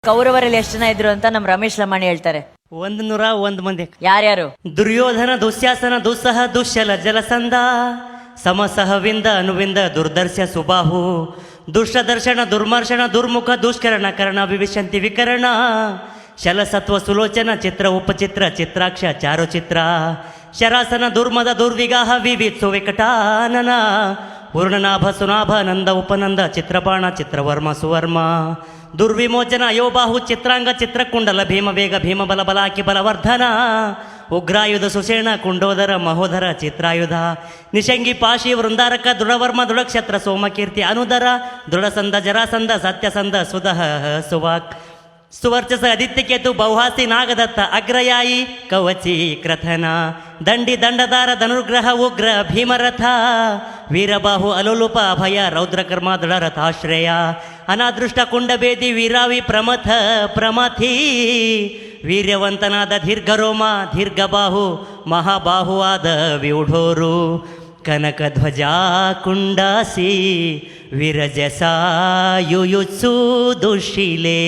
ಕೌರವರಲ್ಲಿ ಎಷ್ಟು ಜನ ಇದ್ರು ಅಂತ ನಮ್ ರಮೇಶ್ ಲಮಾಣಿ ಹೇಳ್ತಾರೆ. 101 ಮಂದಿ. ಯಾರ್ಯಾರು? ದುರ್ಯೋಧನ, ದುಶ್ಯಾಸನ, ದುಸ್ಸಹ, ದುಶ್ಯಲ, ಜಲಸಂಧ, ಸಮಸಹವಿಂದ, ಅನುವಿಂದ, ದುರ್ದರ್ಶ, ಸುಬಾಹು, ದುಷ್ಟದರ್ಶನ, ದುರ್ಮರ್ಶನ, ದುರ್ಮುಖ, ದುಷ್ಕರಣ, ಕರ್ಣ, ವಿವಿಶಂತಿ, ವಿಕರಣ, ಶಲಸತ್ವ, ಸುಲೋಚನ, ಚಿತ್ರ, ಉಪಚಿತ್ರ, ಚಿತ್ರಾಕ್ಷ, ಚಾರುಚಿತ್ರ, ಶರಾಸನ, ದುರ್ಮದ, ದುರ್ವಿಗಾಹ, ವಿವಿತ್ಸು, ವಿಕಟಾನನ, ಪೂರ್ಣನಾಭ, ಸುನಾಭ, ನಂದ, ಉಪನಂದ, ಚಿತ್ರಬಾಣ, ಚಿತ್ರವರ್ಮ, ಸುವರ್ಮ, ದುರ್ವಿಮೋಚನ, ಯೋಬಾಹು, ಚಿತ್ರಾಂಗ, ಚಿತ್ರಕುಂಡಲ, ಭೀಮವೇಗ, ಭೀಮಬಲ, ಬಲಾಕಿ, ಬಲವರ್ಧನ, ಉಗ್ರಾಯುಧ, ಸುಷೇಣ, ಕುಂಡೋದರ, ಮಹೋದರ, ಚಿತ್ರಾಯುಧ, ನಿಶಂಗಿ, ಪಾಶಿ, ವೃಂದಾರಕ, ದೃಢವರ್ಮ, ದೃಢಕ್ಷತ್ರ, ಸೋಮಕೀರ್ತಿ, ಅನುದರ, ದೃಢಸಂದ, ಜರಾಸಂದ, ಸತ್ಯಸಂದ, ಸುದಹ, ಸುವಾಕ್, ಸುವರ್ಚಸ, ಆದಿತ್ಯಕೇತು, ಬೌಹಾಸಿ, ನಾಗದತ್ತ, ಅಗ್ರಯಾಯಿ, ಕವಚಿ, ಕ್ರಥನ, ದಂಡಿ, ದಂಡದಾರ, ಧನುರ್ಗ್ರಹ, ಉಗ್ರ, ಭೀಮರಥ, ವೀರಬಾಹು, ಅಲೋಲುಪ, ಅಭಯ, ರೌದ್ರಕರ್ಮ, ದೃಢರಥಾಶ್ರಯ, ಅನಾದೃಷ್ಟ, ಕುಂಡಬೇದಿ, ವೀರಾವಿ, ಪ್ರಮಥ, ಪ್ರಮಥಿ, ವೀರ್ಯವಂತನಾದ ದೀರ್ಘರೋಮ, ದೀರ್ಘಬಾಹು, ಮಹಾಬಾಹುವಾದ ವ್ಯೂಢೋರು, ಕನಕಧ್ವಜ, ಕುಂಡಾಸಿ, ವಿರಜಸ, ಯುಯುತ್ಸು, ದುಶಿಲೆ.